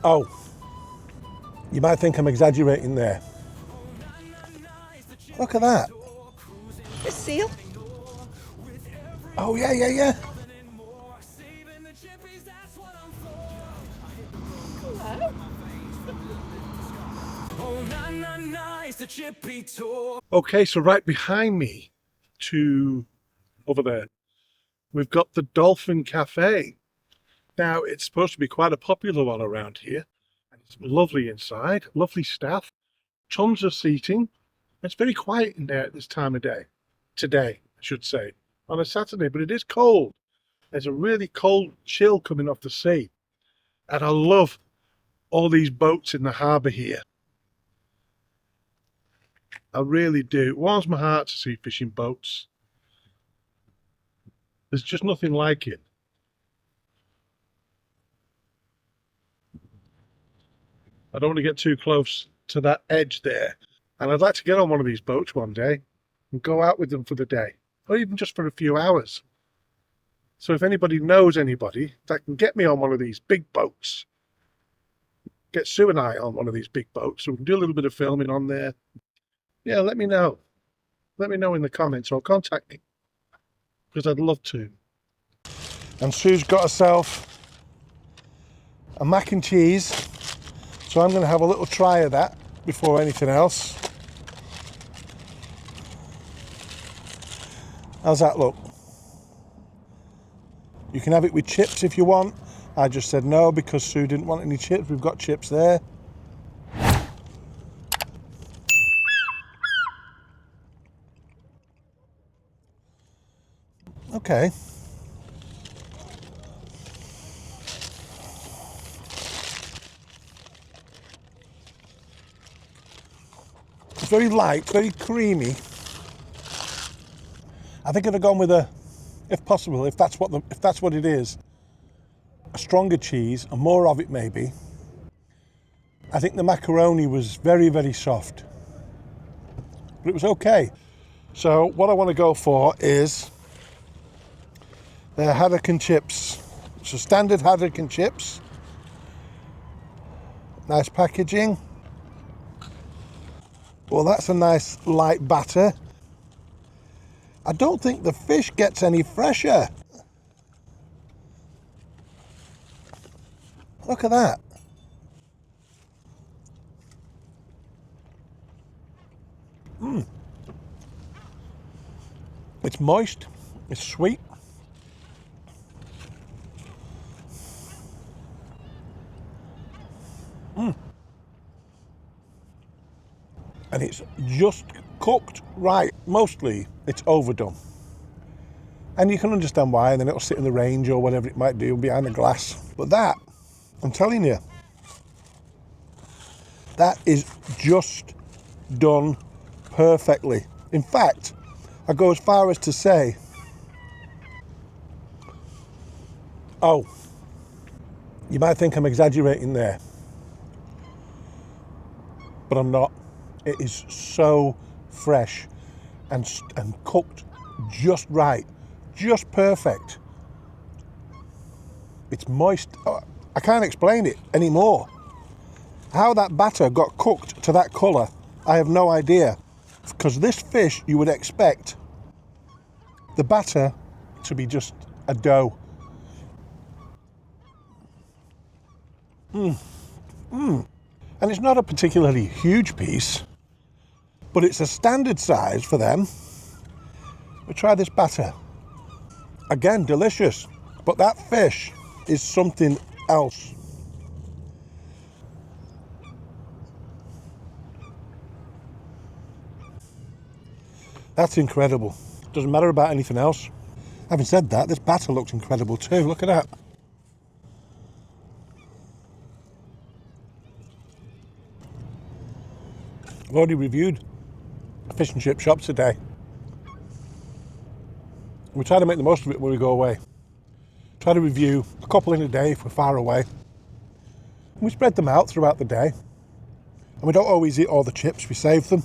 Oh, you might think I'm exaggerating there. Look at that. A seal? Oh, yeah, yeah, yeah. Chippy Tour. Okay, so right behind me to over there, we've got the Dolphin Cafe. Now, it's supposed to be quite a popular one around here. It's lovely inside, lovely staff, tons of seating. It's very quiet in there at this time of day. Today, I should say, on a Saturday, but it is cold. There's a really cold chill coming off the sea. And I love all these boats in the harbour here. I really do. It warms my heart to see fishing boats. There's just nothing like it. I don't want to get too close to that edge there. And I'd like to get on one of these boats one day and go out with them for the day, or even just for a few hours. So if anybody knows anybody that can get me on one of these big boats, get Sue and I on one of these big boats, so we can do a little bit of filming on there. Yeah, let me know. Let me know in the comments or contact me, because I'd love to. And Sue's got herself a mac and cheese, so I'm going to have a little try of that before anything else. How's that look? You can have it with chips if you want. I just said no because Sue didn't want any chips. We've got chips there. Okay. It's very light, very creamy. I think I'd have gone with a, if possible, if that's what it is, a stronger cheese and more of it maybe. I think the macaroni was very, very soft, but it was okay. So what I want to go for is the haddock and chips. So standard haddock and chips. Nice packaging. Well, that's a nice light batter. I don't think the fish gets any fresher. Look at that. It's moist, it's sweet. And it's just cooked right. Mostly it's overdone. And you can understand why, and then it'll sit in the range or whatever it might do behind the glass. But that, I'm telling you, that is just done perfectly. In fact, I go as far as to say, oh, you might think I'm exaggerating there, but I'm not. It is so fresh and cooked just right, just perfect. It's moist. Oh, I can't explain it anymore. How that batter got cooked to that colour, I have no idea. Because this fish, you would expect the batter to be just a dough. And it's not a particularly huge piece, but it's a standard size for them. But try this batter. Again, delicious. But that fish is something else. That's incredible. Doesn't matter about anything else. Having said that, this batter looks incredible too. Look at that. I've already reviewed a fish and chip shop today. We try to make the most of it when we go away. Try to review a couple in a day if we're far away. And we spread them out throughout the day. And we don't always eat all the chips. We save them,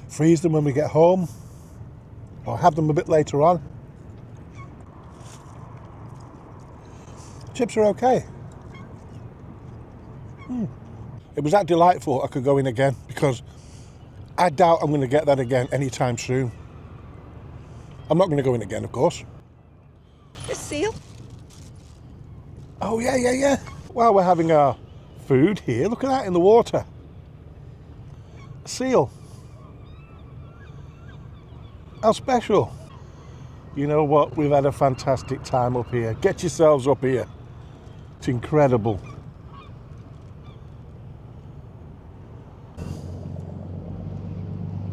freeze them when we get home, or have them a bit later on. Chips are okay. It was that delightful I could go in again, because I doubt I'm going to get that again anytime soon. I'm not going to go in again, of course. A seal? Oh, yeah. While we're having our food here, look at that in the water. A seal. How special. You know what? We've had a fantastic time up here. Get yourselves up here. It's incredible.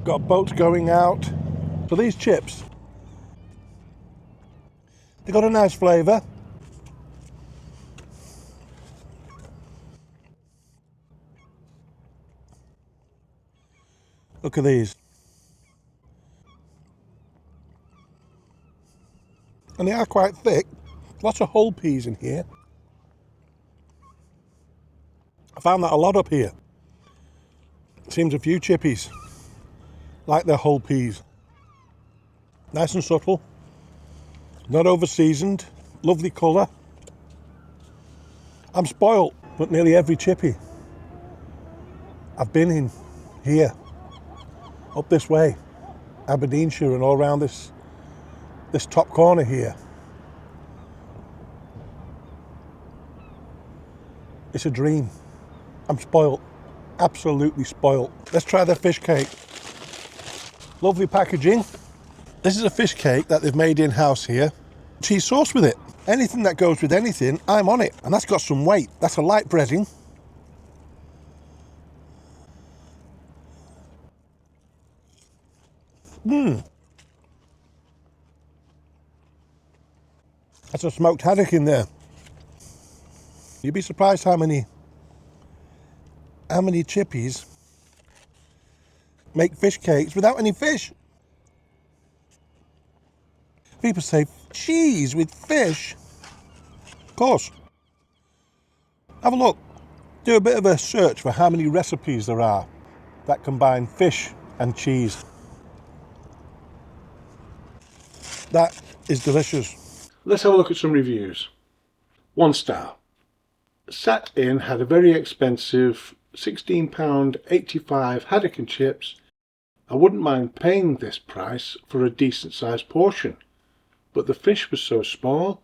Got boats going out. So these chips, they got a nice flavour. Look at these. And they are quite thick. Lots of whole peas in here. I found that a lot up here. Seems a few chippies like their whole peas. Nice and subtle. Not over seasoned. Lovely colour. I'm spoilt, but nearly every chippy I've been in here, up this way, Aberdeenshire and all around this top corner here. It's a dream. I'm spoilt, absolutely spoilt. Let's try their fish cake. Lovely packaging. This is a fish cake that they've made in-house here. Cheese sauce with it. Anything that goes with anything, I'm on it. And that's got some weight. That's a light breading. That's a smoked haddock in there. You'd be surprised how many chippies make fish cakes without any fish. People say cheese with fish. Of course. Have a look. Do a bit of a search for how many recipes there are that combine fish and cheese. That is delicious. Let's have a look at some reviews. 1 star. Sat in, had a very expensive £16.85 haddock and chips. I wouldn't mind paying this price for a decent sized portion, but the fish was so small,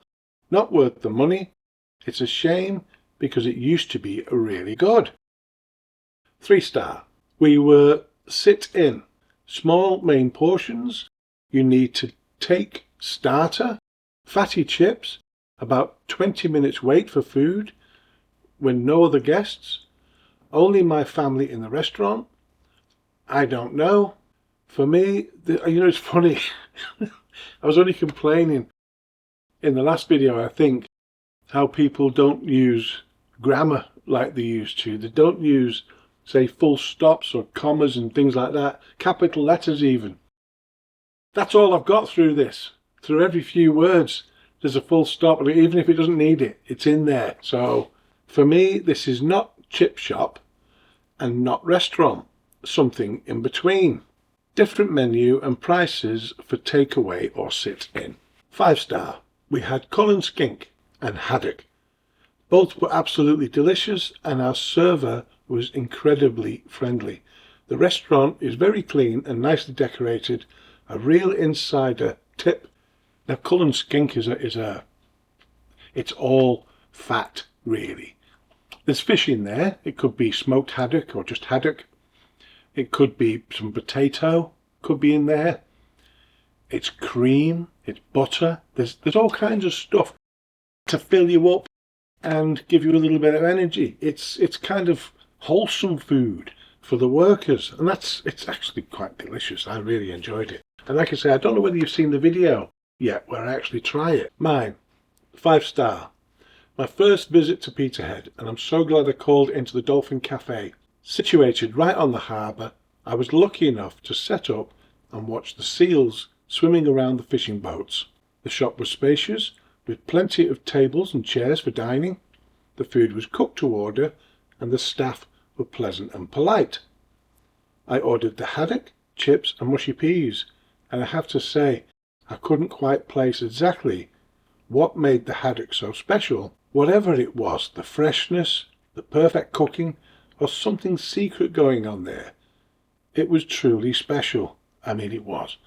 not worth the money. It's a shame because it used to be really good. 3 star. We were sit in, small main portions. You need to take starter, fatty chips, about 20 minutes wait for food when no other guests, only my family in the restaurant. I don't know. For me, it's funny. I was only complaining in the last video, I think, how people don't use grammar like they used to. They don't use, say, full stops or commas and things like that, capital letters even. That's all I've got through this. Through every few words, there's a full stop, and even if it doesn't need it, it's in there. So, for me, this is not chip shop and not restaurant, something in between. Different menu and prices for takeaway or sit in. 5 star. We had Cullen skink and haddock. Both were absolutely delicious and our server was incredibly friendly. The restaurant is very clean and nicely decorated. A real insider tip. Now Cullen skink it's all fat really. There's fish in there. It could be smoked haddock or just haddock. It could be some potato, could be in there. It's cream, it's butter. There's all kinds of stuff to fill you up and give you a little bit of energy. It's kind of wholesome food for the workers, and it's actually quite delicious. I really enjoyed it. And like I say, I don't know whether you've seen the video yet where I actually try it. Mine, 5 star. My first visit to Peterhead, and I'm so glad I called into the Dolphin Cafe. Situated right on the harbour, I was lucky enough to set up and watch the seals swimming around the fishing boats. The shop was spacious, with plenty of tables and chairs for dining. The food was cooked to order, and the staff were pleasant and polite. I ordered the haddock, chips and mushy peas, and I have to say, I couldn't quite place exactly what made the haddock so special. Whatever it was, the freshness, the perfect cooking, or something secret going on there. It was truly special. I mean, it was.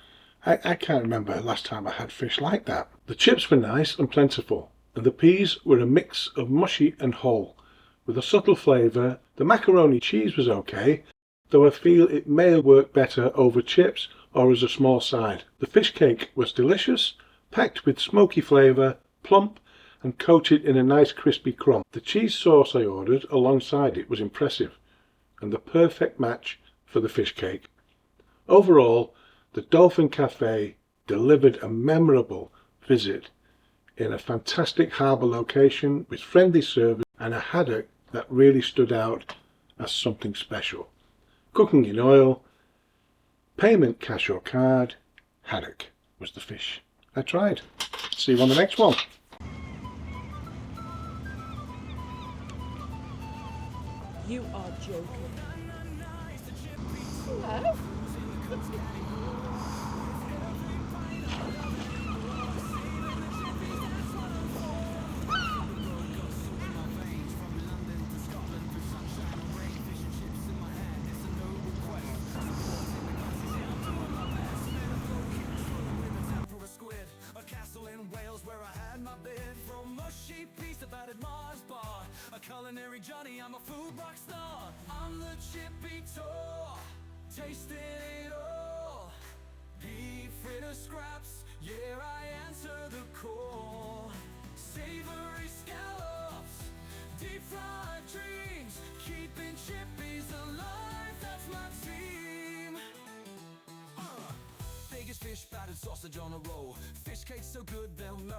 I can't remember the last time I had fish like that. The chips were nice and plentiful, and the peas were a mix of mushy and whole, with a subtle flavour. The macaroni cheese was okay, though I feel it may work better over chips or as a small side. The fish cake was delicious, packed with smoky flavour, plump, and coated in a nice crispy crumb. The cheese sauce I ordered alongside it was impressive, and the perfect match for the fish cake. Overall, the Dolphin Cafe delivered a memorable visit in a fantastic harbour location with friendly service and a haddock that really stood out as something special. Cooking in oil, payment cash or card, haddock was the fish I tried. See you on the next one. You are joking. Hello? Culinary Johnny, I'm a food rock star. I'm the Chippy Tour, tasting it all. Beef fritter scraps, yeah, I answer the call. Savory scallops, deep fried dreams, keeping chippies alive, that's my team. Biggest fish, battered sausage on a roll. Fish cake so good they'll know.